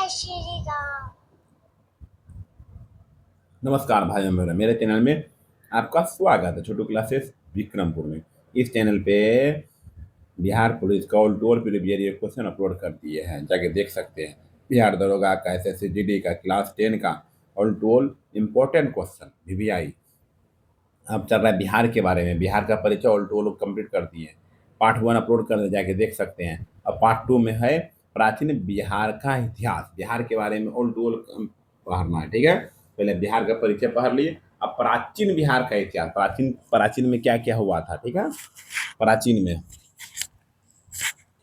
जय श्री राम। नमस्कार भाई बहनों, मेरे चैनल में आपका स्वागत है। छोटू क्लासेस विक्रमपुर में। इस चैनल पे बिहार पुलिस का all to all previous year question upload कर दिए हैं, जाके देख सकते हैं। बिहार दरोगा का, एसएससी जीडी का, क्लास 10 का all to all important question VVI अब चल रहा है बिहार के बारे में। बिहार का परिचय ऑल टू ऑल कंप्लीट कर दिए हैं। पार्ट 1 अपलोड कर जाके देख सकते हैं। अब पार्ट 2 में है प्राचीन बिहार का इतिहास। बिहार के बारे में ऑल टू ऑल पढ़ना है, ठीक है। पहले बिहार का परिचय पढ़ लिए। अब प्राचीन बिहार का इतिहास, प्राचीन प्राचीन में क्या क्या हुआ था, ठीक है। प्राचीन में,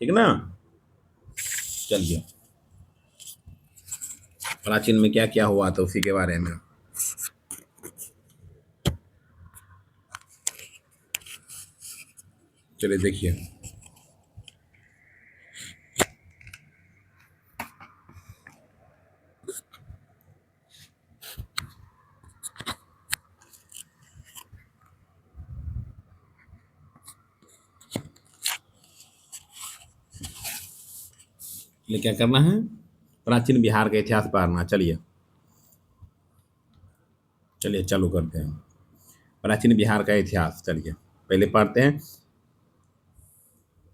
ठीक ना। चलिए, प्राचीन में क्या क्या हुआ था उसी के बारे में। चलिए देखिए। ये क्या करना है, प्राचीन बिहार का इतिहास पढ़ना। चलिए चलिए चालू करते हैं प्राचीन बिहार का इतिहास। चलिए पहले पढ़ते हैं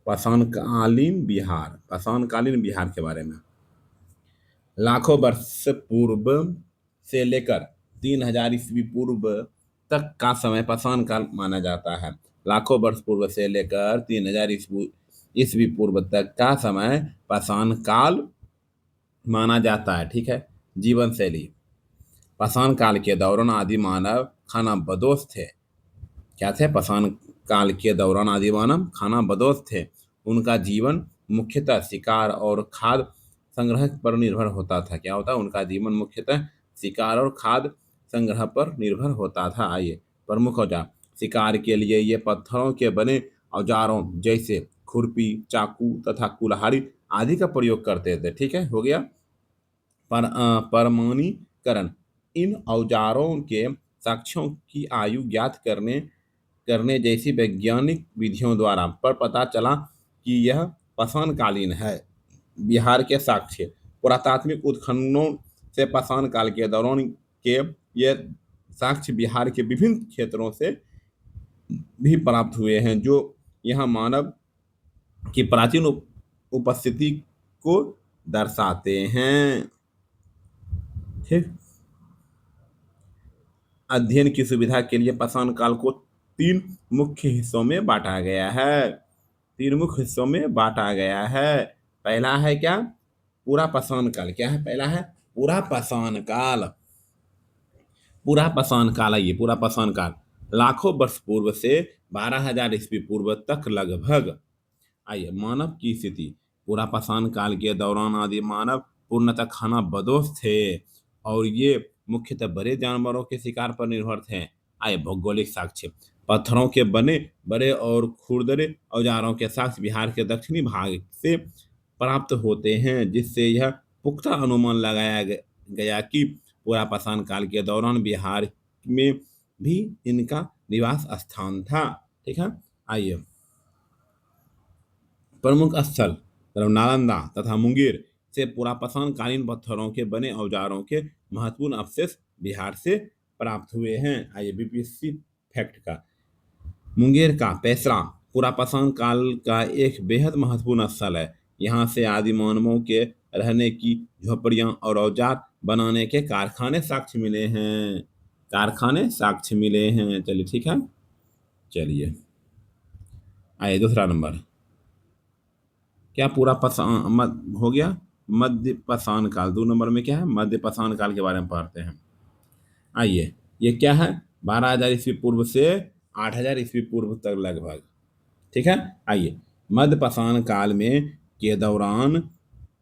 पाषाणकालीन बिहार के बारे में। लाखों वर्ष पूर्व से लेकर 3000 ईस्वी पूर्व तक का समय पाषाण काल माना जाता है। लाखों वर्ष पूर्व से लेकर 3000 ईस्वी पूर्व तक का समय पाषाण काल माना जाता है, ठीक है। जीवन शैली। पाषाण काल के दौरान आदि मानव खानाबदोश थे। क्या थे? पाषाण काल के दौरान आदि मानव खानाबदोश थे। उनका जीवन मुख्यतः शिकार और खाद्य संग्रह पर निर्भर होता था। क्या होता? उनका जीवन मुख्यतः शिकार और खाद्य संग्रह पर निर्भर होता था। आइए, प्रमुख औजार। शिकार के लिए ये पत्थरों के बने औजारों जैसे खुरपी, चाकू तथा कुल्हाड़ी आदि का प्रयोग करते थे, ठीक है। हो गया परमाणुकरण। इन औजारों के साक्ष्यों की आयु ज्ञात करने करने जैसी वैज्ञानिक विधियों द्वारा पर पता चला कि यह पाषाणकालीन है। बिहार के साक्ष्य। पुरातात्विक उत्खननों से पाषाण काल के दौरान के ये साक्ष्य बिहार के विभिन्न क्षेत्रों से भी प्राप्त हुए हैं, जो यहाँ मानव की प्राचीन उपस्थिति को दर्शाते हैं, ठीक। अध्ययन की सुविधा के लिए पाषाण काल को 3 मुख्य हिस्सों में बांटा गया है। 3 मुख्य हिस्सों में बांटा गया है। पहला है क्या? पूरा पाषाण काल। क्या है? पहला है पूरा पाषाण काल। पूरा पाषाण काल, आइए, पूरा पाषाण काल लाखों वर्ष पूर्व से 12,000 ईस्वी पूर्व तक लगभग। आइए, मानव की स्थिति। पूरा पाषाण काल के दौरान आदि मानव पूर्णतः खानाबदोश थे और ये मुख्यतः बड़े जानवरों के शिकार पर निर्भर थे। आइए, भौगोलिक साक्ष्य। पत्थरों के बने बड़े और खुरदरे औजारों के साक्ष्य बिहार के दक्षिणी भाग से प्राप्त होते हैं, जिससे यह पुख्ता अनुमान लगाया गया कि पूरा पाषाण काल के दौरान बिहार में भी इनका निवास स्थान था, ठीक है। आइए, प्रमुख स्थल मतलब नालंदा तथा मुंगेर से पुरापाषाण कालीन पत्थरों के बने औजारों के महत्वपूर्ण अवशेष बिहार से प्राप्त हुए हैं। आइए, बीपीएससी फैक्ट का। मुंगेर का पैसरा पुरापाषाण काल का एक बेहद महत्वपूर्ण स्थल है। यहाँ से आदि मानवों के रहने की झोपड़ियाँ और औजार बनाने के कारखाने साक्ष्य मिले हैं। कारखाने साक्ष्य मिले हैं। चलिए, ठीक है। चलिए, आइए दूसरा नंबर। क्या पूरा हो गया मध्य पाषाण काल। 2 नंबर में क्या है? मध्य पाषाण काल के बारे में पढ़ते हैं। आइए, ये क्या है? 12,000 ईस्वी पूर्व से 8,000 ईस्वी पूर्व तक लगभग, ठीक है। आइए, मध्य पाषाण काल में के दौरान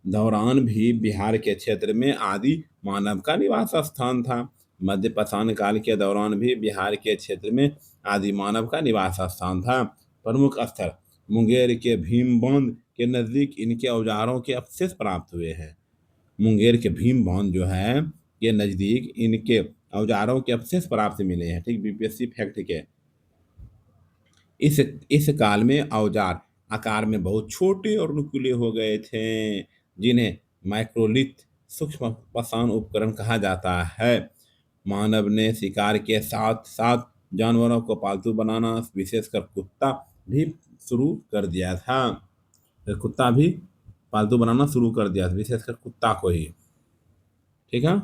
दौरान भी बिहार के क्षेत्र में आदि मानव का निवास स्थान था। मध्य पाषाण काल के दौरान भी बिहार के क्षेत्र में आदि मानव का निवास स्थान था। प्रमुख स्थल। मुंगेर के भीम बांध के नजदीक इनके औजारों के अवशेष प्राप्त हुए हैं। मुंगेर के भीम बांध जो है के नजदीक इनके औजारों के अवशेष प्राप्त मिले हैं, ठीक। बीपीएससी फैक्ट के। इस काल में औजार आकार में बहुत छोटे और नुकीले हो गए थे, जिन्हें माइक्रोलिथ सूक्ष्म पाषाण उपकरण कहा जाता है। मानव ने शिकार के साथ साथ जानवरों को पालतू बनाना, विशेषकर कुत्ता भी शुरू कर दिया था। तो कुत्ता भी पालतू बनाना शुरू कर दिया था, विशेषकर कुत्ता को ही। ठीक है।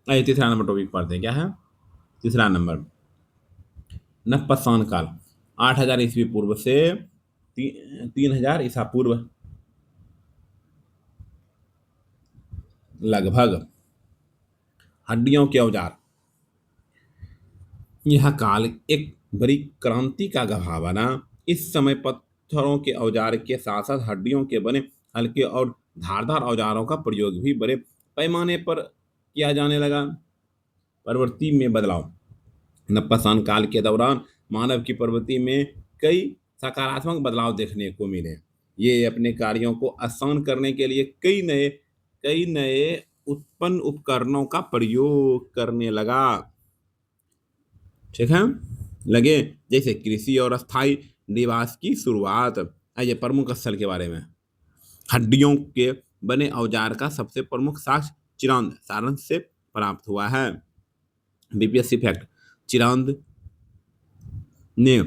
आइए तीसरा नंबर टॉपिक पढ़ते हैं। क्या है तीसरा नंबर? नवपाषाण काल 8000 ईस्वी पूर्व से 3000 ईसा पूर्व लगभग। हड्डियों के औजार। यह काल एक बड़ी क्रांति का गवाह बना। इस समय पत्थरों के औजार के साथ साथ हड्डियों के बने हल्के और धारदार औजारों का प्रयोग भी बड़े पैमाने पर किया जाने लगा। प्रवृत्ति में बदलाव। नवपाषाण काल के दौरान मानव की प्रवृत्ति में कई सकारात्मक बदलाव देखने को मिले। ये अपने कार्यों को आसान करने के लिए कई नए उत्पन्न उपकरणों का प्रयोग करने लगा। ठीक है। लगे, जैसे कृषि और स्थायी निवास की शुरुआत। आइए प्रमुख स्थल के बारे में। हड्डियों के बने औजार का सबसे प्रमुख साक्ष्य चिरांद सारंश से प्राप्त हुआ है। BPSC fact. चिरांद ने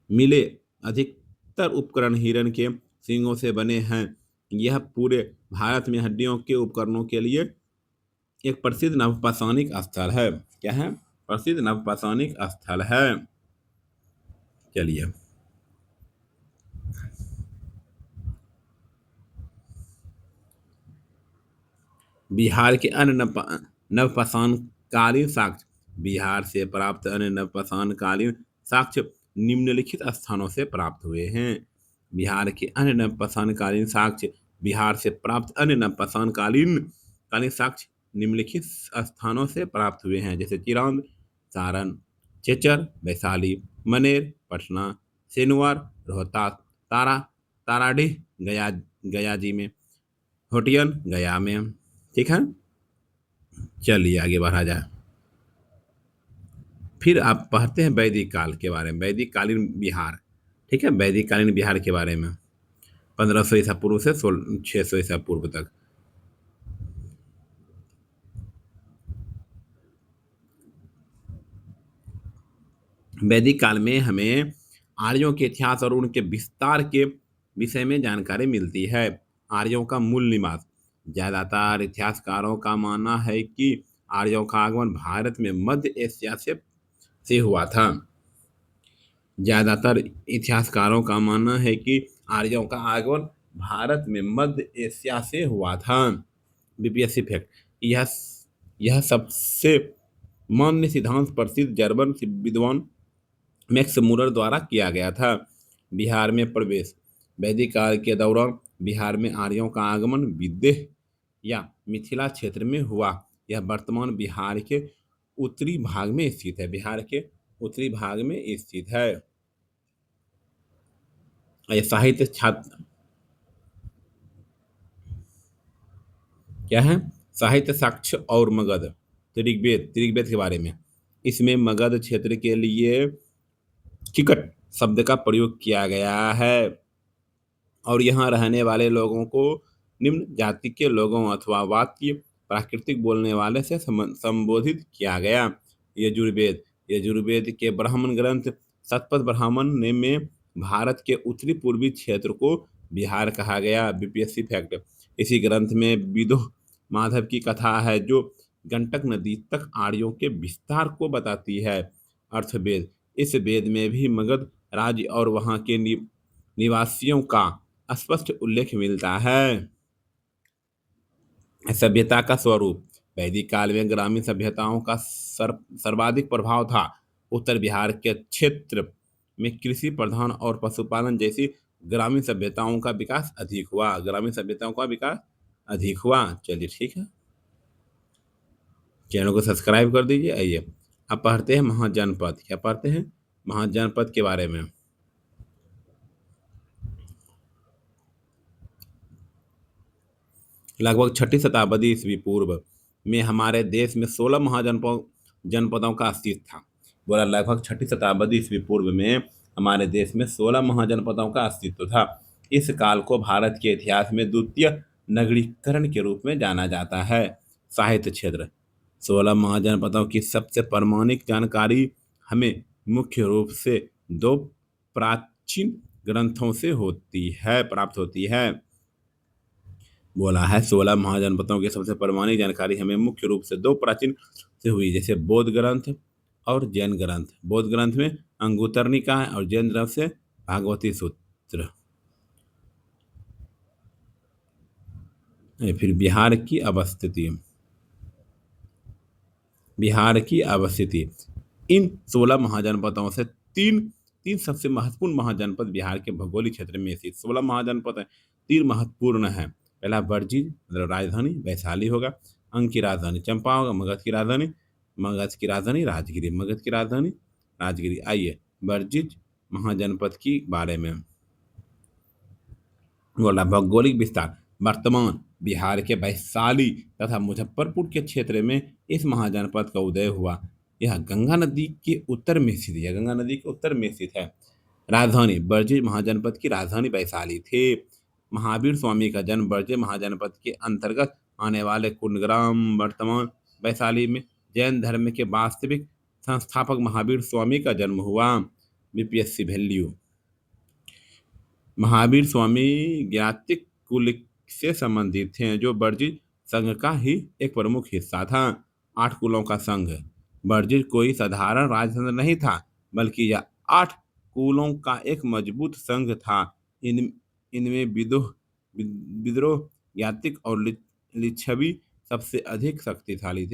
मिले अधिकतर उपकरण हिरण के सींगों से बने हैं। यह पूरे भारत में हड्डियों के उपकरणों के लिए एक प्रसिद्ध नवपाषाणिक स्थल है। क्या है? प्रसिद्ध नवपाषाणिक स्थल है। चलिए बिहार के अन्य नवपाषाणकालीन साक्ष्य। बिहार से प्राप्त अन्य नवपाषाणकालीन साक्ष्य निम्नलिखित स्थानों से प्राप्त हुए हैं। बिहार के अन्य नवपाषाणकालीन साक्ष्य। बिहार से प्राप्त अन्य नवपाषाणकालीन साक्ष्य निम्नलिखित स्थानों से प्राप्त हुए हैं, जैसे चिरांद, सारण, चेचर, वैशाली, मनेर, पटना, सेनुआर, रोहतास, ताराडीह गया जी में, होटियन गया में। ठीक है। चलिए आगे बढ़ा जाए। फिर आप पढ़ते हैं वैदिक काल के बारे में, वैदिक कालीन बिहार। ठीक है, वैदिक कालीन बिहार के बारे में 1500 ईसा पूर्व से 600 ईसा पूर्व तक। वैदिक काल में हमें आर्यों के इतिहास और उनके विस्तार के विषय में जानकारी मिलती है। आर्यों का मूल निवास। ज्यादातर इतिहासकारों का मानना है कि आर्यों का आगमन भारत में मध्य एशिया से हुआ था। ज्यादातर इतिहासकारों का मानना है कि आर्यों का आगमन भारत में मध्य एशिया से हुआ था। BPSC fact. यह सबसे मान्य सिद्धांत प्रसिद्ध जर्मन विद्वान मैक्स मूलर द्वारा किया गया था। बिहार में प्रवेश। वैदिक काल के दौरान बिहार में आर्यों का आगमन विदेह या मिथिला क्षेत्र में हुआ। यह वर्तमान बिहार के उत्तरी भाग में स्थित है। बिहार के उत्तरी भाग में स्थित है। यह साहित्य छात्र क्या है? साहित्य साक्ष्य और मगध। ऋग्वेद के बारे में। इसमें मगध क्षेत्र के लिए चिकट शब्द का प्रयोग किया गया है और यहाँ रहने वाले लोगों को निम्न जाति के लोगों अथवा वाक्य प्राकृतिक बोलने वाले से संबोधित किया गया। यजुर्वेद के ब्राह्मण ग्रंथ शतपथ ब्राह्मण ने में भारत के उत्तरी पूर्वी क्षेत्र को बिहार कहा गया। BPSC fact. इसी ग्रंथ में विदुह माधव की कथा है जो गंडक नदी तक आर्यों के विस्तार को बताती है। अर्थवेद। इस वेद में भी मगध राज्य और वहां के निवासियों का स्पष्ट उल्लेख मिलता है। सभ्यता का स्वरूप। वैदिक काल में ग्रामीण सभ्यताओं का सर्वाधिक प्रभाव था। उत्तर बिहार के क्षेत्र में कृषि प्रधान और पशुपालन जैसी ग्रामीण सभ्यताओं का विकास अधिक हुआ। चलिए ठीक है, चैनल को सब्सक्राइब कर दीजिए। आइए अब पढ़ते हैं महाजनपद। क्या पढ़ते हैं? महाजनपद के बारे में। लगभग 6ठी शताब्दी ईस्वी पूर्व में हमारे देश में 16 महाजनपदों का अस्तित्व था। बोला लगभग 6ठी शताब्दी ईस्वी पूर्व में हमारे देश में 16 महाजनपदों का अस्तित्व था। इस काल को भारत के इतिहास में द्वितीय नगरीकरण के रूप में जाना जाता है। साहित्य क्षेत्र 16 महाजनपदों की सबसे प्रामाणिक जानकारी हमें मुख्य रूप से दो प्राचीन ग्रंथों से होती है प्राप्त होती है। बोला है 16 महाजनपदों की सबसे प्रामाणिक जानकारी हमें मुख्य रूप से दो प्राचीन से हुई, जैसे बौद्ध ग्रंथ और जैन ग्रंथ। बौद्ध ग्रंथ में अंगुत्तर निकाय और जैन ग्रंथ से भागवती सूत्र। फिर बिहार की अवस्थिति इन 16 महाजनपदों से तीन तीन सबसे महत्वपूर्ण महाजनपद बिहार के भौगोलिक क्षेत्र में स्थित 16 महाजनपद हैं, तीन महत्वपूर्ण हैं। पहला बरजी मतलब राजधानी वैशाली होगा, अंग की राजधानी चंपा होगा, मगध की राजधानी राजगिरी, मगध की राजधानी राजगिरी। आइए बरजिज महाजनपद की बारे में बोला। भौगोलिक विस्तार वर्तमान बिहार के वैशाली तथा मुजफ्फरपुर के क्षेत्र में इस महाजनपद का उदय हुआ। यह गंगा नदी के उत्तर में स्थित है, गंगा नदी के उत्तर में स्थित है। राजधानी बरजिज महाजनपद की राजधानी वैशाली थी। महावीर स्वामी का जन्म बरजिज महाजनपद के अंतर्गत आने वाले कुंडग्राम वर्तमान वैशाली में जैन धर्म के वास्तविक संस्थापक महावीर स्वामी का जन्म हुआ। बीपीएससी वैल्यू महावीर स्वामी ज्ञातिक कुल से संबंधित थे, जो बर्जित संघ का ही एक प्रमुख हिस्सा था। 8 कुलों का संघ। बर्जित कोई साधारण राजतंत्र नहीं था, बल्कि यह 8 कुलों का एक मजबूत संघ था। इनमें विद्रोह ज्ञातिक और लिच्छवी सबसे अधिक शक्तिशाली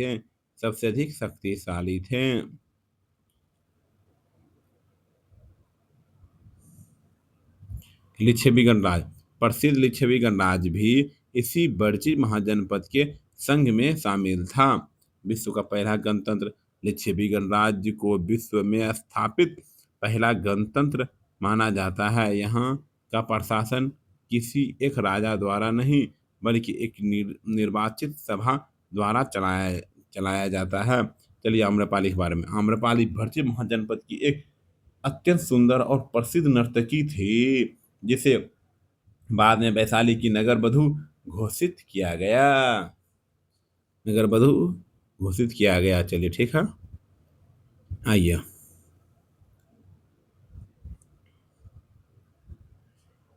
थे। लिच्छवी गणराज प्रसिद्ध लिच्छवी गणराज भी इसी बर्जी महाजनपद के संघ में शामिल था। विश्व का पहला गणतंत्र लिच्छवी गणराज्य को विश्व में स्थापित पहला गणतंत्र माना जाता है। यहाँ का प्रशासन किसी एक राजा द्वारा नहीं, बल्कि एक निर्वाचित सभा द्वारा चलाया जाता है। चलिए आम्रपाली के बारे में। आम्रपाली बर्जी महाजनपद की एक अत्यंत सुंदर और प्रसिद्ध नर्तकी थी, जिसे बाद में वैशाली की नगर बधू घोषित किया गया। नगर बधू घोषित किया गया। चलिए ठीक है। आइए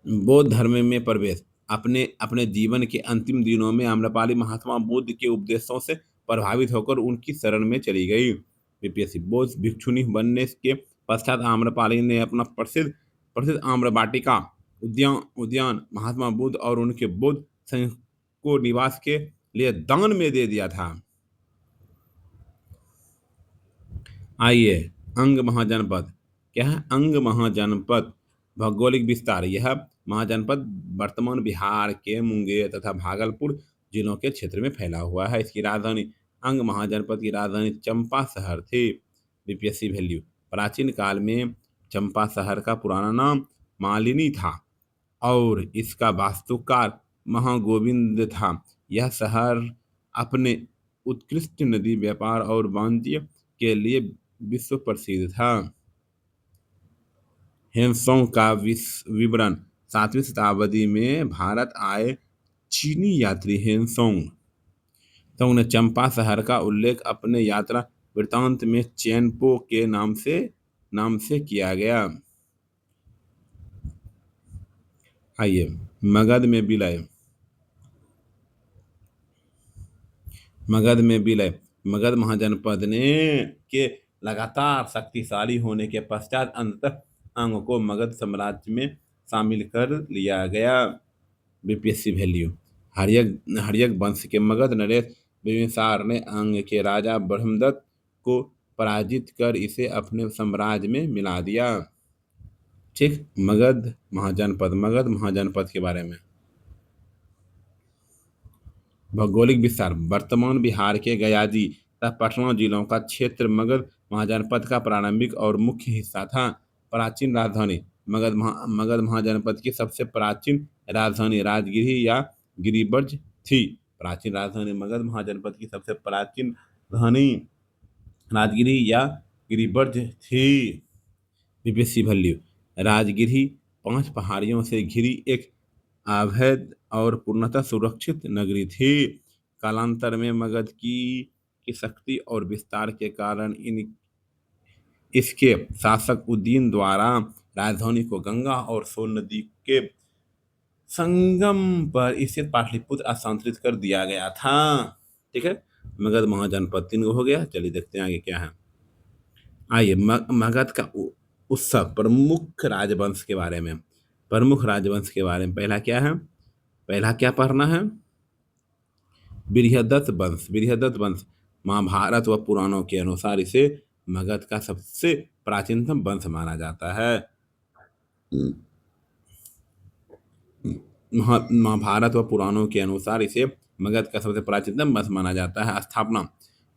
बौद्ध धर्म में प्रवेश। अपने अपने जीवन के अंतिम दिनों में आम्रपाली महात्मा बुद्ध के उपदेशों से प्रभावित होकर उनकी शरण में चली गई। बीपीएससी बौद्ध भिक्षुनी बनने के पश्चात आम्रपाली ने अपना प्रसिद्ध प्रसिद्ध आम्र वाटिका उद्यान महात्मा बुद्ध और उनके बौद्ध संघ को निवास के लिए दान में दे दिया था। आइए अंग महाजनपद क्या है? अंग महाजनपद भौगोलिक विस्तार। यह महाजनपद वर्तमान बिहार के मुंगेर तथा भागलपुर जिलों के क्षेत्र में फैला हुआ है। इसकी राजधानी अंग महाजनपद की राजधानी चंपा शहर थी। बीपीएससी वैल्यू प्राचीन काल में चंपा शहर का पुराना नाम मालिनी था और इसका वास्तुकार महागोविंद था। यह शहर अपने उत्कृष्ट नदी व्यापार और वाणिज्य के लिए विश्व प्रसिद्ध था। हेमसोंग का विवरण 7वीं शताब्दी में भारत आए चीनी यात्री हेमसोंग ने चंपा शहर का उल्लेख अपने यात्रा वृत्तांत में चेनपो के नाम से किया गया। आइए मगध में विलय। मगध महाजनपद ने के लगातार शक्तिशाली होने के पश्चात अंततः अंग को मगध साम्राज्य में शामिल कर लिया गया। बीपीएससी वैल्यू हर्यक वंश के मगध नरेश बिंबिसार ने अंग के राजा ब्रह्मदत्त को पराजित कर इसे अपने साम्राज्य में मिला दिया। ठीक। मगध महाजनपद के बारे में भौगोलिक विस्तार वर्तमान बिहार के गयाजी तथा पटना जिलों का क्षेत्र मगध महाजनपद का प्रारंभिक और मुख्य हिस्सा था। प्राचीन राजधानी मगध महाजनपद की सबसे प्राचीन राजधानी राजगिरी या गिरिब्रज थी। प्राचीन राजधानी मगध महाजनपद की सबसे प्राचीन राजधानी राजगिरी या गिरिब्रज थी। बीपीएससी वैल्यू राजगिरी 5 पहाड़ियों से घिरी एक अवैध और पूर्णतः सुरक्षित नगरी थी। कालांतर में मगध की शक्ति और विस्तार के कारण इन इसके शासक उदयन द्वारा राजधानी को गंगा और सोन नदी के संगम पर स्थित पाटलिपुत्र स्थानांतरित कर दिया गया था। ठीक है, मगध महाजनपद 3 हो गया। चलिए देखते हैं आगे क्या है। आइए मगध का उत्सव प्रमुख राजवंश के बारे में। प्रमुख राजवंश के बारे में पहला क्या है, पहला क्या पढ़ना है, बृहदत्त वंश। बृहदत्त वंश महाभारत व पुराणों के अनुसार इसे मगध का सबसे प्राचीनतम वंश माना जाता है। महाभारत व पुराणों के अनुसार इसे मगध का सबसे प्राचीनतम वंश माना जाता है। स्थापना,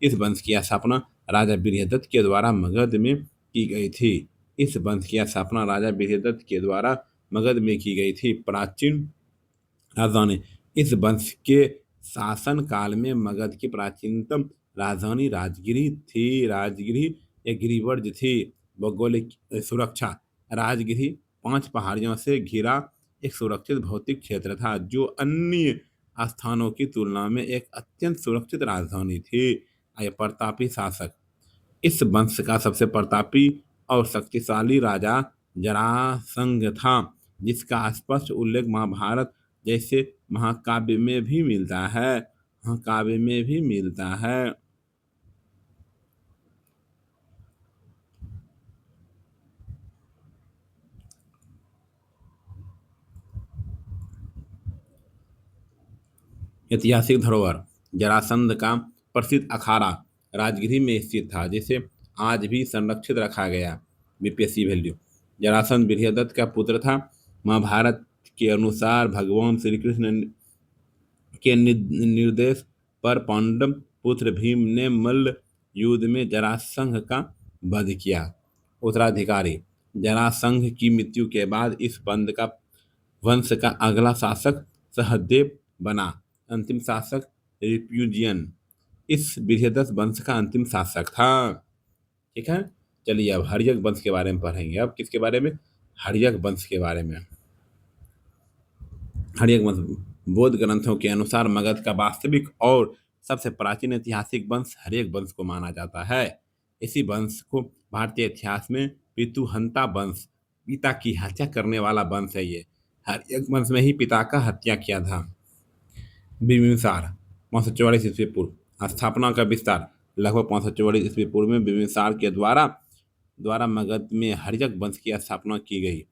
इस वंश की स्थापना राजा बृहदत्त के द्वारा मगध में की गई थी। इस वंश की स्थापना राजा बृहदत्त के द्वारा मगध में की गई थी। प्राचीन राजधानी, इस वंश के शासन काल में मगध की प्राचीनतम राजधानी राजगिरी थी। राजगिरी एक गिरिवर्ज थी। भौगोलिक सुरक्षा, राजगिरी 5 पहाड़ियों से घिरा एक सुरक्षित भौतिक क्षेत्र था जो अन्य स्थानों की तुलना में एक अत्यंत सुरक्षित राजधानी थी। आइए प्रतापी शासक, इस वंश का सबसे प्रतापी और शक्तिशाली राजा जरासंध था, जिसका स्पष्ट उल्लेख महाभारत जैसे महाकाव्य में भी मिलता है। महाकाव्य में भी मिलता है। ऐतिहासिक धरोहर, जरासंध का प्रसिद्ध अखाड़ा राजगिरी में स्थित था, जिसे आज भी संरक्षित रखा गया। बीपीएससी वैल्यू, जरासंध बृहदत्त का पुत्र था। महाभारत के अनुसार भगवान श्री कृष्ण के निर्देश पर पांडव पुत्र भीम ने मल्ल युद्ध में जरासंध का वध किया। उत्तराधिकारी, जरासंध की मृत्यु के बाद इस वंश का अगला शासक सहदेव बना। अंतिम शासक रिपुजियन इस बृहदत्त वंश का अंतिम शासक था। ठीक है, चलिए अब हर्यक वंश के बारे में पढ़ेंगे। अब किसके बारे में, हर्यक वंश के बारे में। हर्यक वंश बौद्ध ग्रंथों के अनुसार मगध का वास्तविक और सबसे प्राचीन ऐतिहासिक वंश हर्यक वंश को माना जाता है। इसी वंश को भारतीय इतिहास में पितुहंता वंश, पिता की हत्या करने वाला वंश है। ये हर्यक वंश में ही पिता का हत्या किया था। बिंबिसार 544 ईस्वी पूर्व, स्थापना का विस्तार लगभग 544 ईस्वी पूर्व में बिंबिसार के द्वारा मगध में हर्यक वंश की स्थापना की गई।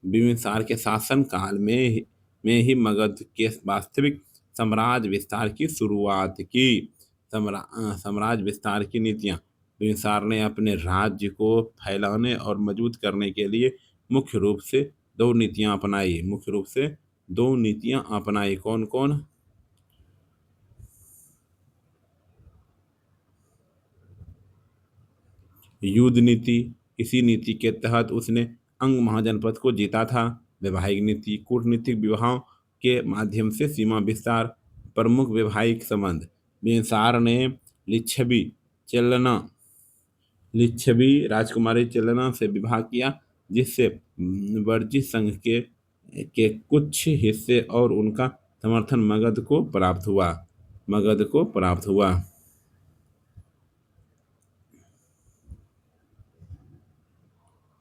बिंबिसार के शासन काल में ही मगध के वास्तविक साम्राज्य विस्तार की शुरुआत की। साम्राज्य विस्तार की नीतियां, बिंबिसार ने अपने राज्य को फैलाने और मजबूत करने के लिए मुख्य रूप से दो नीतियां अपनाई। कौन कौन, युद्ध नीति, इसी नीति के तहत उसने अंग महाजनपद को जीता था। वैवाहिक नीति, कूटनीतिक विवाहों के माध्यम से सीमा विस्तार। प्रमुख वैवाहिक संबंध, बिंबिसार ने लिच्छवी राजकुमारी चेलना से विवाह किया, जिससे वर्जित संघ के कुछ हिस्से और उनका समर्थन मगध को प्राप्त हुआ।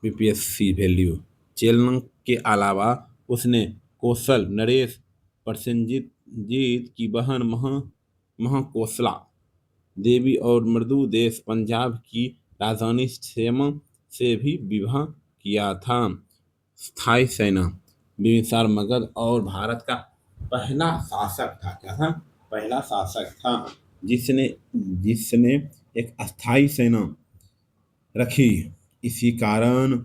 बीपीएससी वैल्यू, चेलना के अलावा उसने कौशल, नरेश, प्रसेनजीत की बहन महाकोशला देवी और मृदु देश पंजाब की राजधानी क्षेमा से भी विवाह किया था। स्थायी सेना, बिंबिसार मगध और भारत का पहला शासक था। क्या था? पहला शासक था जिसने एक अस्थायी सेना रखी। इसी कारण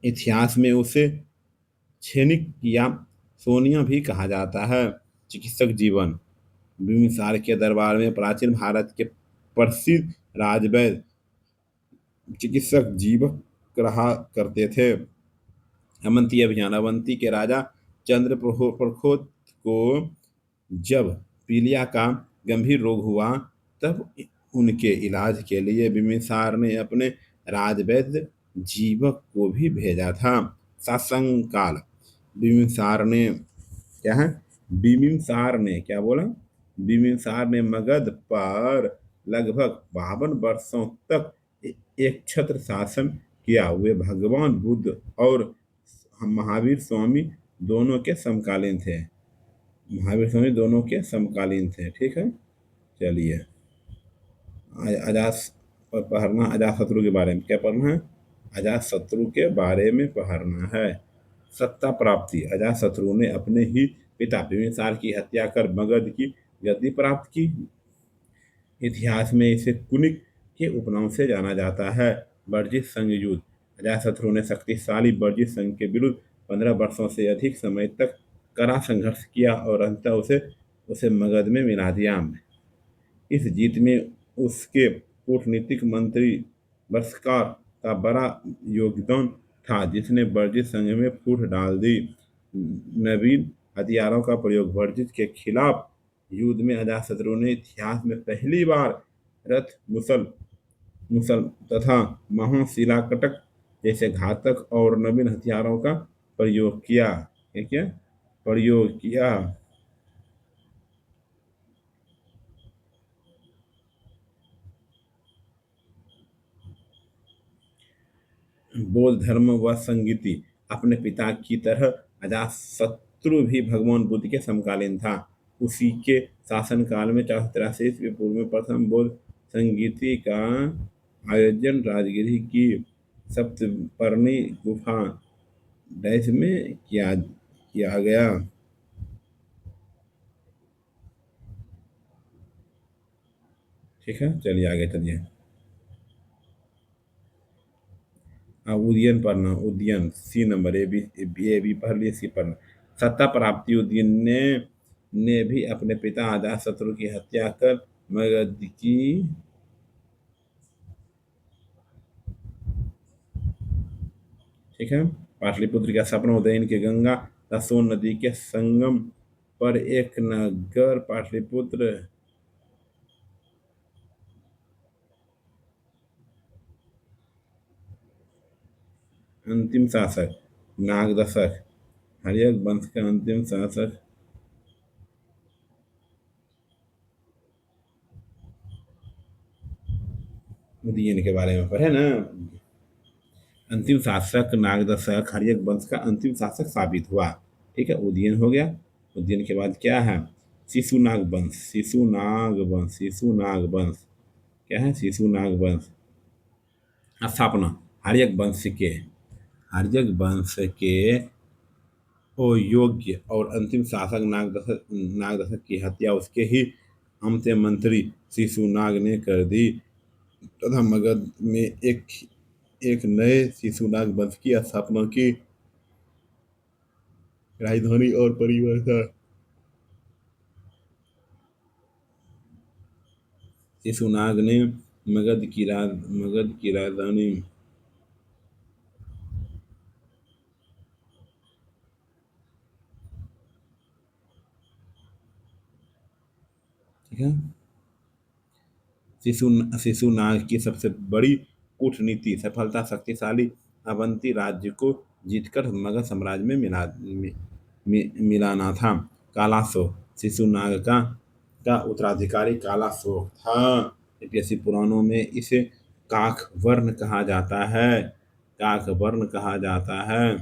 इतिहास में उसे सैनिक या सोनिया भी कहा जाता है। चिकित्सक जीवन, बिंबिसार के दरबार में प्राचीन भारत के प्रसिद्ध राजवैद्य चिकित्सक जीवक रहा करते थे। अवंती अभियान, अवंती के राजा चंद्र प्रखोत को जब पीलिया का गंभीर रोग हुआ, तब उनके इलाज के लिए बिंबिसार ने अपने राजवैद्य जीवक को भी भेजा था। शासन काल, बिम्बिसार ने क्या है, बिम्बिसार ने क्या बोला, बिम्बिसार ने मगध पर लगभग 52 वर्षों तक एक छत्र शासन किया। वे भगवान बुद्ध और महावीर स्वामी दोनों के समकालीन थे। महावीर स्वामी दोनों के समकालीन थे, ठीक है। चलिए, अजात पढ़ना, अजात शत्रु के बारे में क्या पढ़ना है, अजात शत्रु के बारे में पढ़ना है। सत्ता प्राप्ति, अजात शत्रु ने अपने ही पिता बिंबिसार की हत्या कर मगध की गद्दी प्राप्त की। इतिहास में इसे कुनिक के उपनाम से जाना जाता है। बर्जित संघ युद्ध, अजातशत्रु ने शक्तिशाली बर्जित संघ के विरुद्ध 15 वर्षों से अधिक समय तक कड़ा संघर्ष किया और अंततः उसे उसे मगध में मिला दिया। इस जीत में उसके कूटनीतिक मंत्री बर्शकार का बड़ा योगदान था, जिसने बर्जित संघ में फूट डाल दी। नवीन हथियारों का प्रयोग, बर्जित के खिलाफ युद्ध में अजातशत्रु ने इतिहास में पहली बार रथ, मुसल मुसल तथा महाशिलाकटक जैसे घातक और नवीन हथियारों का प्रयोग किया। क्या प्रयोग किया? बौद्ध धर्म व संगीति, अपने पिता की तरह अजातशत्रु भी भगवान बुद्ध के समकालीन था। उसी के शासनकाल में 483 ईस्वी पूर्व में प्रथम बौद्ध संगीति का आयोजन राजगिरी की सप्तपर्णी गुफा डैश में किया किया गया। ठीक है, चलिए आगे चलिए। उदयन पढ़ना, Udayan C number, A B पढ़ लिए, सी पढ़ना। सत्ता प्राप्ति, उदयन ने भी अपने पिता अजातशत्रु की हत्या कर मगध की ठीक है पाटलिपुत्र का सपना, उदयन के गंगा तथा सोन नदी के संगम पर एक नगर पाटलिपुत्र। अंतिम शासक नागदशक, हर्यक वंश का अंतिम शासक। उदयन के बारे में पढ़े ना। अंतिम शासक नागदशक हर्यक वंश का अंतिम शासक साबित हुआ। ठीक है, उदयन हो गया। उदयन के बाद क्या है, शिशुनाग वंश, शिशुनाग वंश, शिशुनाग वंश क्या है, शिशुनाग वंश स्थापना, हर्यक वंश के हर्यक वंश के ओ योग्य और अंतिम शासक नागदशक की हत्या उसके ही अंत्य मंत्री शिशुनाग ने कर दी तथा मगध में एक एक नए शिशुनाग वंश की स्थापना की। राजधानी और परिवर्तन, शिशुनाग ने मगध की राजधानी ठीक है, शिशुनाग की सबसे बड़ी कूटनीति सफलता शक्तिशाली अवंती राज्य को जीतकर मगध साम्राज्य में मिलाना था। कालाशोक, शिशुनाग का उत्तराधिकारी कालाशोक था। ऐतिहासिक पुराणों में इसे काकवर्ण कहा जाता है, काकवर्ण कहा जाता है।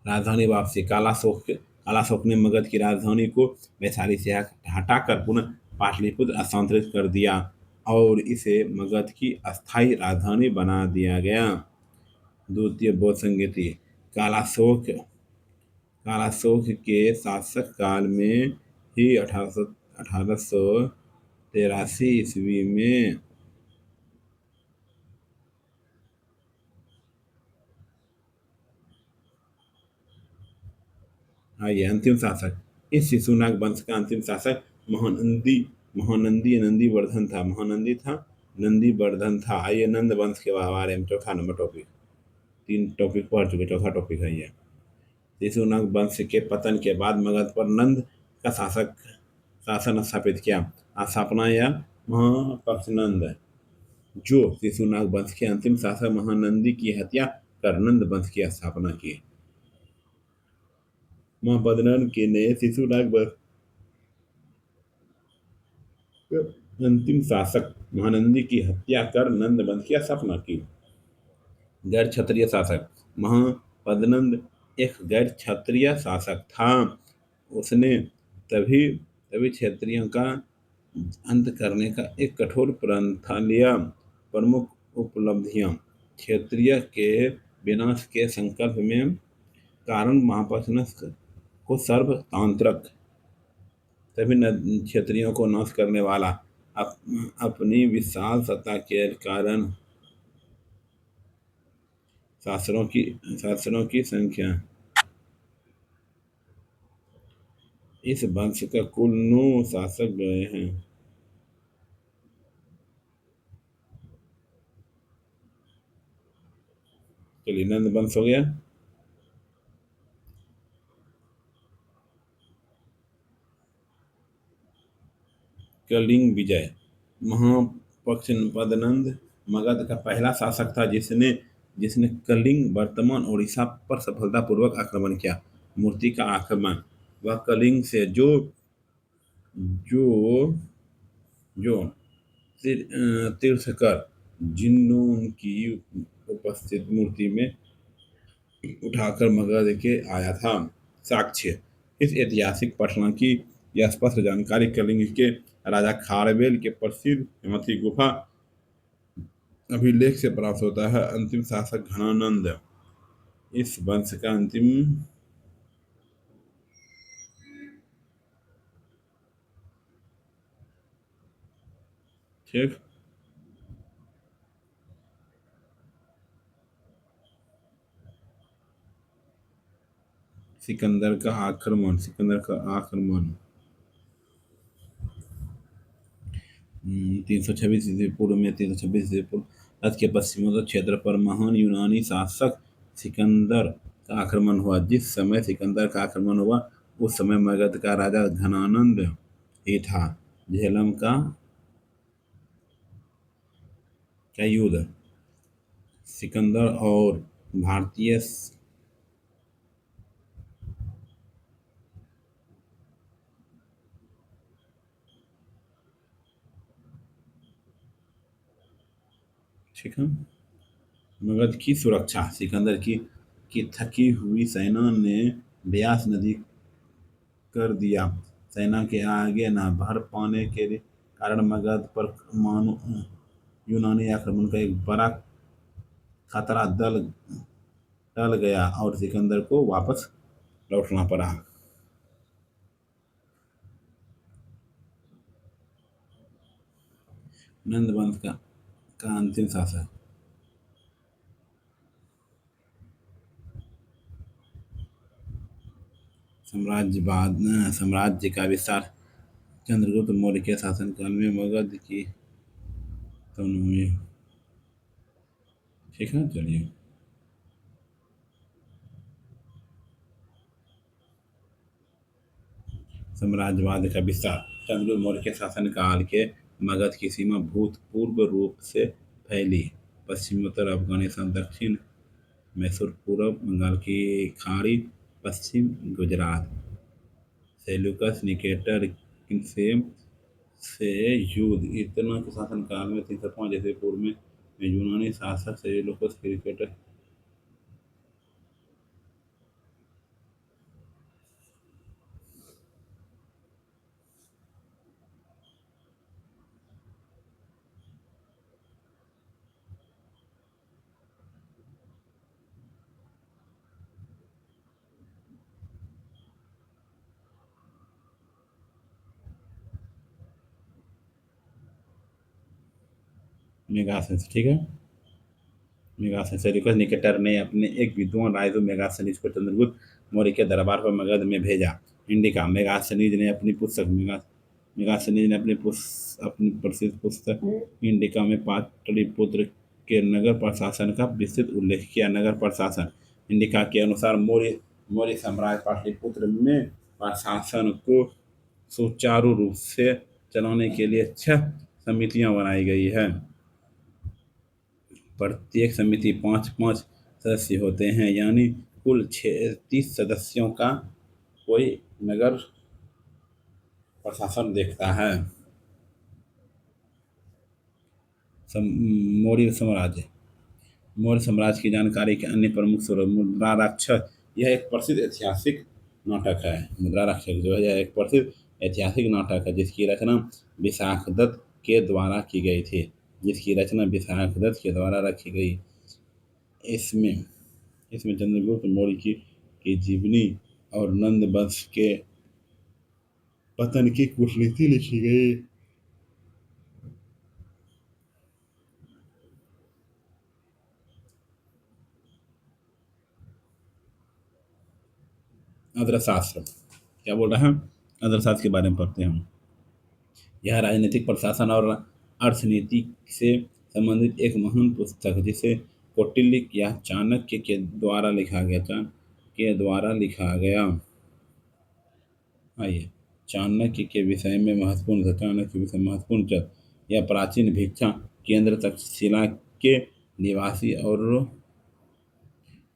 राजधानी वापसी, कालाशोक ने मगध की राजधानी को वैशाली से हटाकर पुनः पाटलिपुत्र स्थानांतरित कर दिया और इसे मगध की अस्थायी राजधानी बना दिया गया। द्वितीय बौद्ध संगीति, कालाशोक कालाशोक के शासक काल में ही 1883 ईस्वी में आइए अंतिम शासक, इस शिशुनाग वंश का अंतिम शासक महानंदी नंदीवर्धन था। महानंदी था, नंदीवर्धन था। आइए नंद वंश के बारे में, चौथा नंबर टॉपिक, तीन टॉपिक पढ़ चुके, चौथा टॉपिक है ये। शिशुनाग वंश के पतन के बाद मगध पर नंद का शासन स्थापित किया। स्थापना या महापक्षनंद, जो शिशुनाग वंश के अंतिम शासक महानंदी की हत्या कर नंद वंश की स्थापना की। महापद्मनंद के ने शिशुनाग वंश के अंतिम शासक महानंदी की हत्या कर नंद वंश की स्थापना की। गैर क्षत्रिय शासक महापद्मनंद एक गैर क्षत्रिय शासक था। उसने तभी तभी क्षत्रियों का अंत करने का एक कठोर प्रण लिया। प्रमुख उपलब्धियां क्षत्रिय के विनाश के संकल्प में कारण महापद्मनंद को सर्वतांत्रक सभी क्षत्रियों को नाश करने वाला अप, अपनी विशाल सत्ता के कारण शासनों की संख्या इस वंश का कुल 9 शासक गए हैं। चलिए नंद वंश हो गया। कलिंग विजय महापद्मनंद मगध का पहला शासक था जिसने जिसने कलिंग वर्तमान उड़ीसा पर सफलतापूर्वक आक्रमण किया। मूर्ति का आक्रमण वह कलिंग से जो जो तीर्थकर जिन्हों की उपस्थित मूर्ति में उठाकर मगध के आया था। साक्ष्य इस ऐतिहासिक घटना की यह स्पष्ट जानकारी कलिंग के राजा खारवेल के प्रसिद्ध हिमवती गुफा अभिलेख से प्राप्त होता है। अंतिम शासक घनानंद इस वंश का अंतिम ठीक सिकंदर का आक्रमण 326 ईस्वी पूर्व में 326 ईस्वी पूर्व भारत के पश्चिमोत्तर क्षेत्र पर महान यूनानी शासक सिकंदर का आक्रमण हुआ। जिस समय सिकंदर का आक्रमण हुआ उस समय मगध का राजा घनानंद ही था। झेलम का युद्ध सिकंदर और भारतीय ठीक है। मगध की सुरक्षा सिकंदर की थकी हुई सेना ने ब्यास नदी कर दिया। सेना के आगे न बढ़ पाने के कारण मगध पर मानो यूनानी आक्रमण का एक बड़ा खतरा दल टल गया और सिकंदर को वापस लौटना पड़ा। नंद वंश का अंतिम शासक साम्राज्य का विस्तार चंद्रगुप्त मौर्य के शासनकाल में मगध की में ठीक है। चलिए साम्राज्यवाद का विस्तार चंद्रगुप्त मौर्य के शासनकाल के मगध की सीमा भूतपूर्व रूप से फैली। पश्चिमोत्तर अफगानिस्तान, दक्षिण मैसूर, पूर्व बंगाल की खाड़ी, पश्चिम गुजरात। सेल्यूकस निकेटर से युद्ध इतना के शासनकाल में 305 ईस्वी पूर्व में यूनानी शासक सेल्यूकस निकेटर मेगासेस ठीक है। मेगासेस सेल्यूकस निकेटर ने अपने एक विद्वान राजदूत मेगास्थनीज को चंद्रगुप्त मौर्य के दरबार पर मगध में भेजा। इंडिका मेगास्थनीज ने अपनी प्रसिद्ध पुस्तक इंडिका में पाटलिपुत्र के नगर प्रशासन का विस्तृत उल्लेख किया। नगर प्रशासन इंडिका के अनुसार मौर्य साम्राज्य पाटलिपुत्र में प्रशासन को सुचारू रूप से चलाने के लिए 6 समितियां बनाई गई है। प्रत्येक समिति 5-5 सदस्य होते हैं, यानी कुल 36 सदस्यों का कोई नगर प्रशासन देखता है। मौर्य साम्राज्य। मौर्य साम्राज्य की जानकारी के अन्य प्रमुख स्रोत। मुद्रा राक्षस, यह एक प्रसिद्ध ऐतिहासिक नाटक है। मुद्रा राक्षस जो है यह एक प्रसिद्ध ऐतिहासिक नाटक है जिसकी रचना विशाखदत्त के द्वारा की गई थी। जिसकी रचना विशाखदत्त के द्वारा रखी गई। इसमें इसमें चंद्रगुप्त मौर्य की जीवनी और नंद वंश के पतन की कूटनीति लिखी गई। अर्थशास्त्र क्या बोल रहा है? अर्थशास्त्र के बारे में पढ़ते हैं हम। यह राजनीतिक प्रशासन और अर्थनीति से संबंधित एक महान पुस्तक है जिसे कौटिल्य या चाणक्य के द्वारा लिखा गया। आइए, चाणक्य के विषय में महत्वपूर्ण चाणक्य के विषय में महत्वपूर्ण यह प्राचीन भिक्षा केंद्र तक्षशिला के निवासी और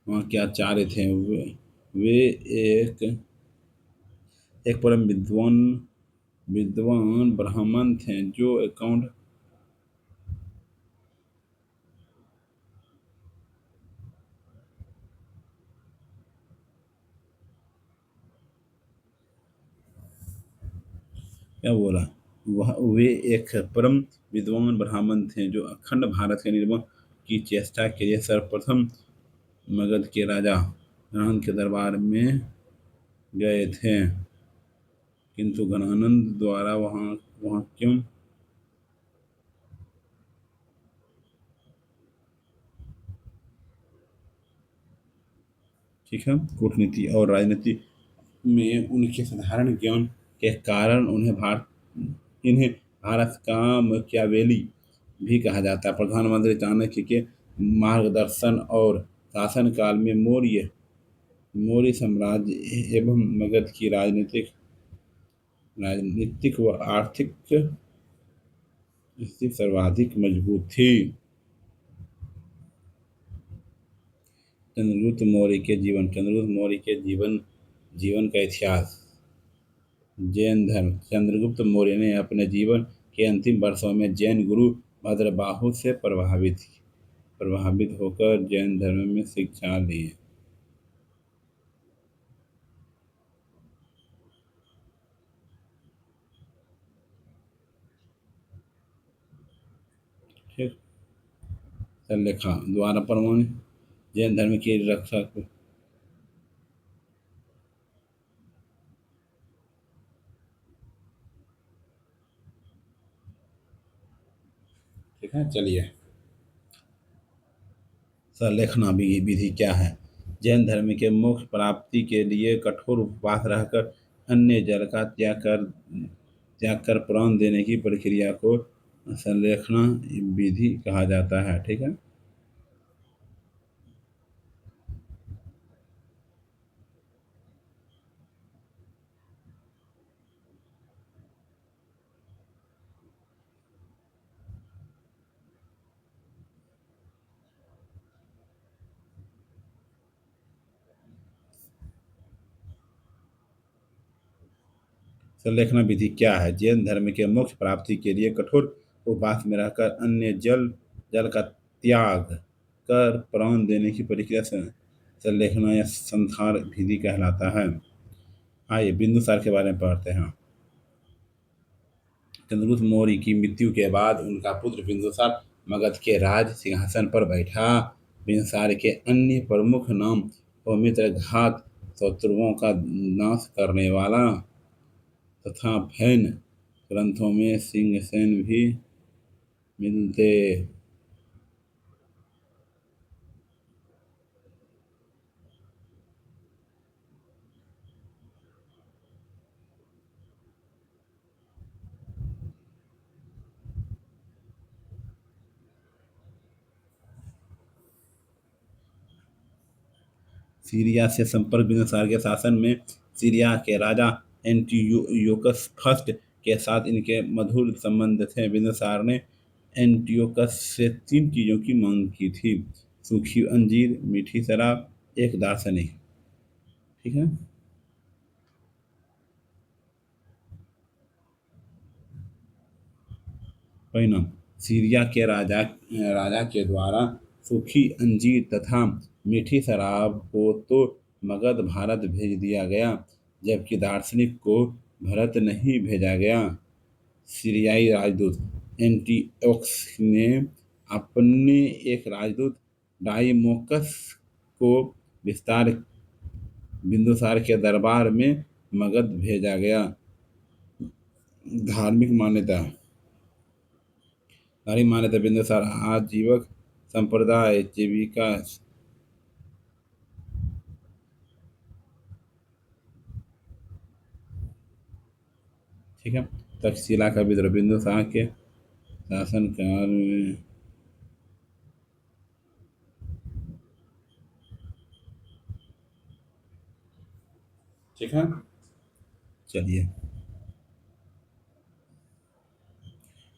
वहाँ के आचार्य थे। वे एक एक परम विद्वान ब्राह्मण थे जो अकाउंट क्या बोला वह वे एक परम विद्वान ब्राह्मण थे जो अखंड भारत के निर्माण की चेष्टा के लिए सर्वप्रथम मगध के राजा गणानंद के दरबार में गए थे। किंतु गणानंद द्वारा वहाँ वहाँ क्यों ठीक है। कूटनीति और राजनीति में उनके साधारण ज्ञान के कारण इन्हें भारत का मकियावेली भी कहा जाता है। प्रधानमंत्री चाणक्य के मार्गदर्शन और शासनकाल में मौर्य साम्राज्य एवं मगध की राजनीतिक व आर्थिक स्थिति सर्वाधिक मजबूत थी। चंद्रगुप्त मौर्य के जीवन का इतिहास। जैन धर्म। चंद्रगुप्त मौर्य ने अपने जीवन के अंतिम वर्षों में जैन गुरु भद्रबाहु से प्रभावित होकर जैन धर्म में शिक्षा ली। ठीक। सल्लेखा द्वारा प्रमाणित जैन धर्म की रक्षा। ठीक है, चलिए। सलेखना विधि क्या है? जैन धर्म के मोक्ष प्राप्ति के लिए कठोर उपवास रहकर अन्य जल का त्याग कर प्राण देने की प्रक्रिया को सलेखना विधि कहा जाता है। ठीक है। सलेखना विधि क्या है? जैन धर्म के मोक्ष प्राप्ति के लिए कठोर उपवास में रहकर अन्य जल का त्याग कर प्राण देने की प्रक्रिया से सलेखना या संथार विधि कहलाता है। आइए बिंदुसार के बारे में पढ़ते हैं। चंद्रगुप्त मौर्य की मृत्यु के बाद उनका पुत्र बिंदुसार मगध के राज सिंहासन पर बैठा। बिंदुसार के अन्य प्रमुख नाम सौमित्रघात, शत्रुओं का नाश करने वाला तथा फैन ग्रंथों में सिंहसेन भी मिलते। सीरिया से संपर्क। बिंदुसार के शासन में सीरिया के राजा एंटियोकस फर्स्ट के साथ इनके मधुर संबंध थे। बिंदुसार ने एंटियोकस से 3 चीजों की मांग की थी: सूखी अंजीर, मीठी शराब, एक दार्शनिक। ठीक है। परिणाम: सीरिया के राजा राजा के द्वारा सूखी अंजीर तथा मीठी शराब को तो मगध भारत भेज दिया गया, जबकि दार्शनिक को भरत नहीं भेजा गया। सीरियाई राजदूत एंटिओक्स ने अपने एक राजदूत डाइमोकस को विस्तार बिंदुसार के दरबार में मगध भेजा गया। धार्मिक मान्यता धार्मिक मान्यता बिंदुसार आजीवक संप्रदाय जीविका। ठीक है। तक्षशिला का विद्रोह बिंदुसार के शासनकाल में। ठीक है। चलिए,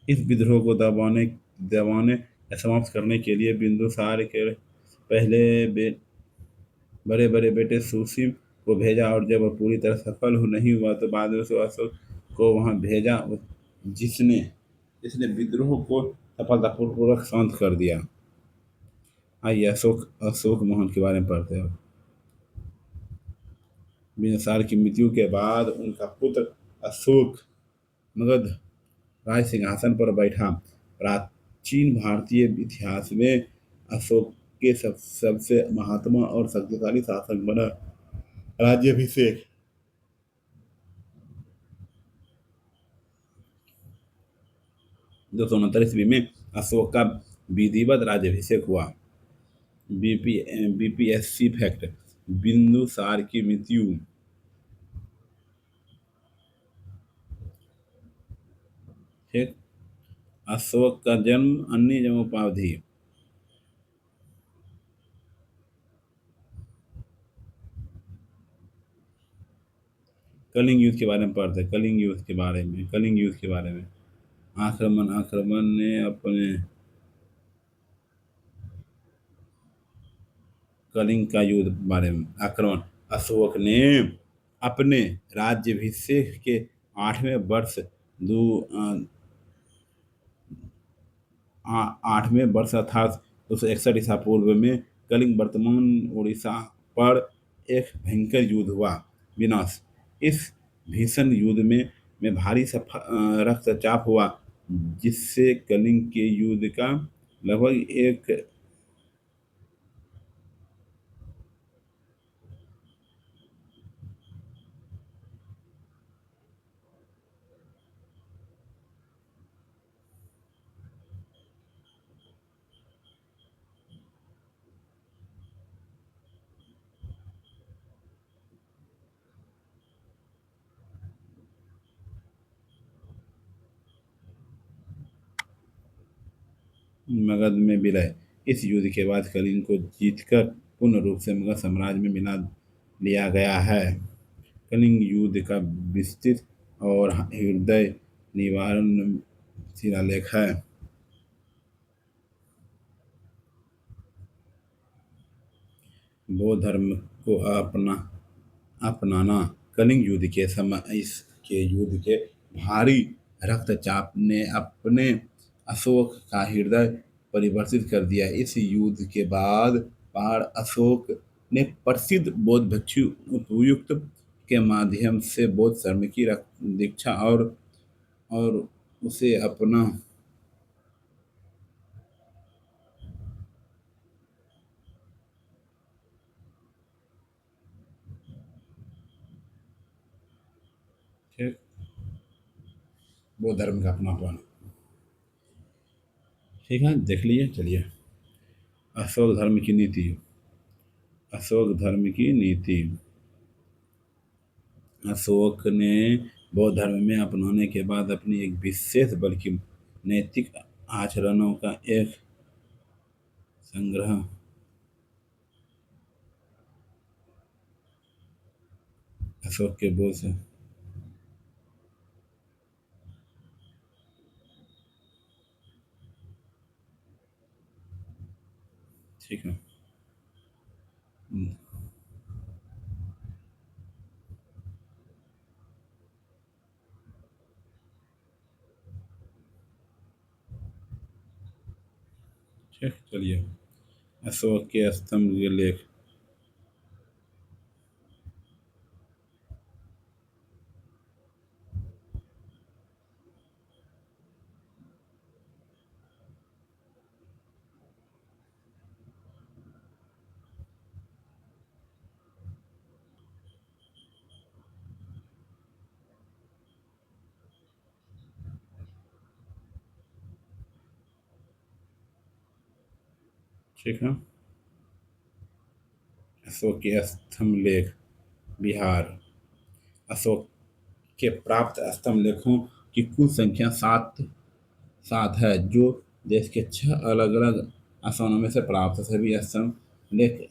इस विद्रोह को दबाने दबाने या समाप्त करने के लिए बिंदुसार के पहले बड़े बड़े बेटे सुसीम को भेजा, और जब वह पूरी तरह सफल नहीं हुआ तो बाद में उसे अशोक को वहां भेजा, जिसने जिसने विद्रोह को सफलतापूर्वक शांत कर दिया। आइए अशोक अशोक मोहन के बारे में पढ़ते हैं। बिंदुसार की मृत्यु के बाद उनका पुत्र अशोक मगध राज सिंहासन पर बैठा। प्राचीन भारतीय इतिहास में अशोक के सबसे महात्मा और शक्तिशाली शासक बना। राज्याभिषेक: 269 ईस्वी में अशोक का विधिवत राज्याभिषेक हुआ। बीपीएससी फैक्ट: बिंदुसार की मृत्यु। ठीक। अशोक का जन्म, अन्य जन्मोपाधि। कलिंग युद्ध के बारे में पढ़ते हैं। कलिंग युद्ध के बारे में आक्रमण आक्रमण ने अपने कलिंग का युद्ध बारे में आक्रमण: अशोक ने अपने राज्याभिषेक के 8वें वर्ष 8वें वर्ष अर्थात 261 ईसा पूर्व में कलिंग वर्तमान उड़ीसा पर एक भयंकर युद्ध हुआ। विनाश: इस भीषण युद्ध में भारी रक्तचाप हुआ, जिससे कलिंग के युद्ध का लगभग एक। मगध में विलय: इस युद्ध के बाद कलिंग को जीतकर पूर्ण रूप से मगध साम्राज्य में मिला लिया गया है। कलिंग युद्ध का विस्तृत और हृदय निवारण शिलालेख है। बौद्ध धर्म को अपनाना: कलिंग युद्ध के समय इसके युद्ध के भारी रक्तचाप ने अपने अशोक का हृदय परिवर्तित कर दिया। इस युद्ध के बाद पहाड़ अशोक ने प्रसिद्ध बौद्ध भिक्षु उपयुक्त के माध्यम से बौद्ध धर्म की दीक्षा और उसे अपना। ठीक। बौद्ध धर्म का अपनापन। ठीक है, देख लिए। चलिए, अशोक धर्म की नीति। अशोक धर्म की नीति: अशोक ने बौद्ध धर्म में अपनाने के बाद अपनी एक विशेष बल्कि नैतिक आचरणों का एक संग्रह। अशोक के बोझ से। ठीक, चलिए। अशोक के स्तंभ के लेख। ठीक है। अशोक के स्तंभ लेख। बिहार। अशोक के प्राप्त स्तंभ लेखों की कुल संख्या सात सात है, जो देश के छह अलग अलग आस्थानों में से प्राप्त सभी स्तंभ लेख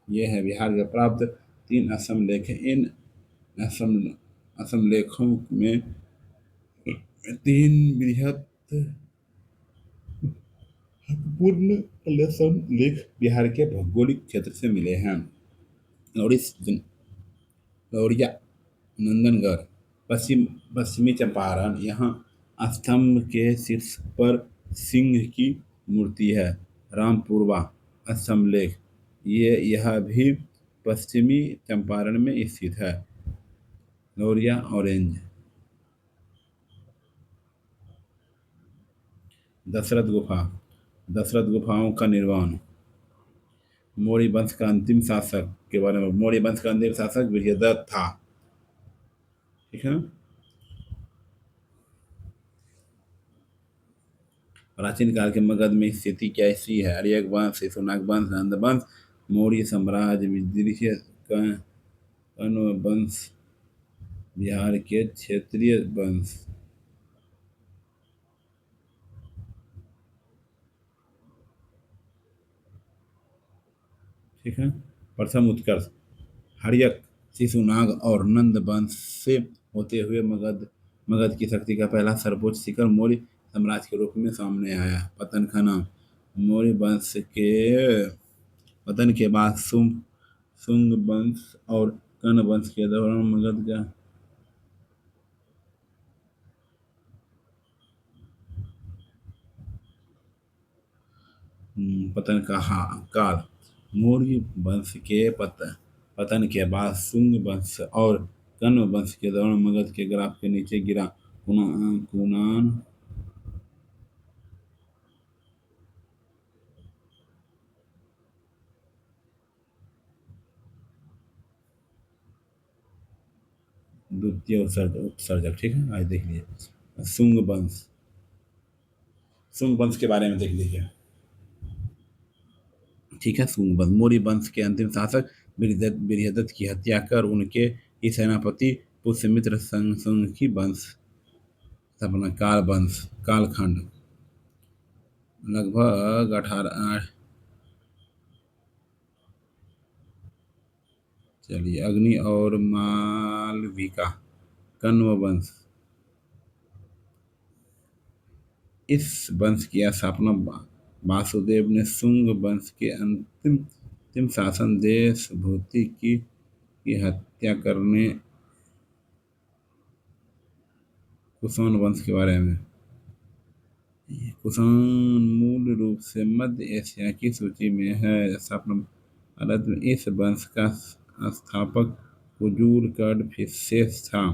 ये हैं। बिहार के प्राप्त तीन स्तंभ लेख हैं। इन स्तंभ स्तंभ लेखों में तीन बृहद पूर्ण स्तंभ लेख बिहार के भौगोलिक क्षेत्र से मिले हैं। लौरी लौरिया, नंदनगढ़, पश्चिमी चंपारण। यहाँ स्तंभ के शीर्ष पर सिंह की मूर्ति है। रामपुरवा स्तंभ लेख, ये यह भी पश्चिमी चंपारण में स्थित है। लौरिया ऑरेंज। दशरथ गुफा। दशरथ गुफाओं का निर्माण। मौर्य वंश का अंतिम शासक के बारे में। मौर्य वंश का अंतिम शासक विजयदत्त था। ठीक है। प्राचीन काल के मगध में स्थिति कैसी है? आर्य वंश, शिशुनाग वंश, नंद वंश, मौर्य साम्राज्य, विदर्भीय कण्व वंश, बिहार के क्षेत्रीय वंश। ठीक है। प्रथम उत्कर्ष हर्यक, शिशुनाग और नंद वंश से होते हुए मगध मगध की शक्ति का पहला सर्वोच्च शिखर मौर्य साम्राज्य के रूप में सामने आया। पतन का नाम। मौर्य वंश के पतन के बाद शुंग वंश और कण्व वंश के दौरान मगध का पतन का काल। मौर्य वंश के पतन के बाद शुंग वंश और कण्व वंश के दौरान मगध के ग्राफ के नीचे गिरा। कुनान द्वितीय उत्सर्जक। ठीक है, आज देख लीजिए। शुंग वंश के बारे में देख लीजिए। ठीक है। शुंग वंश मौर्य वंश के अंतिम शासक बृहदत्त की हत्या कर उनके ही सेनापति पुष्यमित्र संग की वंश स्थापना। काल वंश कालखंड लगभग 18। चलिए। अग्नि और मालविका कण्व वंश। इस वंश की स्थापना वासुदेव ने शुंग वंश के अंतिम शासन देशभूति की हत्या करने। कुषाण वंश के बारे में। कुषाण मूल रूप से मध्य एशिया की सूची में है। स्थापना भारत में। इस वंश का संस्थापक कुजूर कडफिसेस था।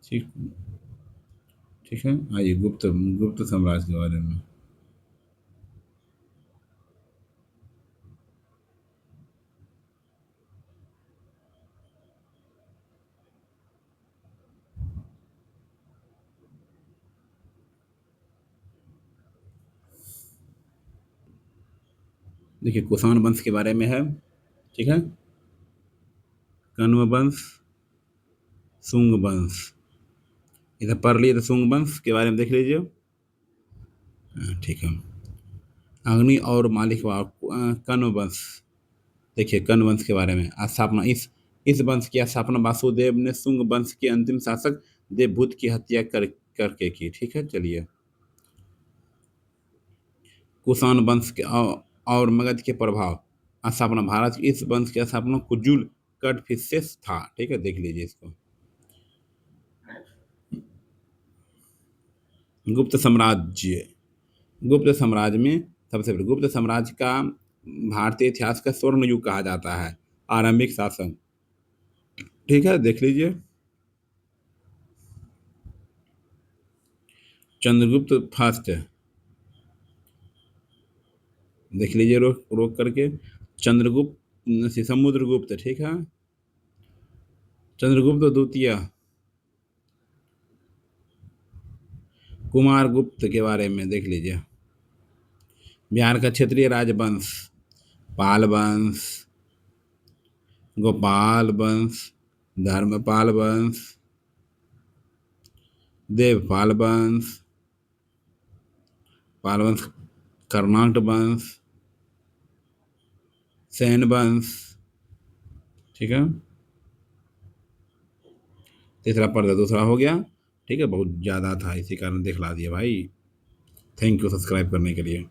ठीक। ठीक है। आइए गुप्त गुप्त साम्राज्य के बारे में। देखिए, कुषाण वंश के बारे में है। ठीक है। कण्व वंश, शुंग वंश। इधर पढ़ लिए तो शुंग वंश के बारे में देख लीजिए। ठीक है। अग्नि और मालिक कण्व वंश। देखिए, कण्व वंश के बारे में स्थापना। इस वंश की स्थापना वासुदेव ने शुंग वंश के अंतिम शासक देवभूत की हत्या करके की। ठीक है। चलिए। कुषाण वंश के और मगध के प्रभाव। स्थापना भारत की इस वंश की स्थापना कटफिशेस था। ठीक है, देख लीजिए इसको। गुप्त साम्राज्य। गुप्त साम्राज्य में सबसे पहले गुप्त साम्राज्य का भारतीय इतिहास का स्वर्ण युग कहा जाता है। आरंभिक शासन। ठीक है, देख लीजिए। चंद्रगुप्त फर्स्ट। देख लीजिए रोक रोक करके। चंद्रगुप्त समुद्रगुप्त। ठीक है। चंद्रगुप्त द्वितीय। कुमार गुप्त के बारे में देख लीजिए। बिहार का क्षेत्रीय राजवंश। पाल वंश, गोपाल वंश, धर्मपाल वंश, देवपाल वंश, पाल वंश, कर्नाट वंश, सेन वंश। ठीक है। तीसरा पर्दा दूसरा हो गया। ठीक है, बहुत ज़्यादा था इसी कारण दिखला दिया भाई। थैंक यू सब्सक्राइब करने के लिए।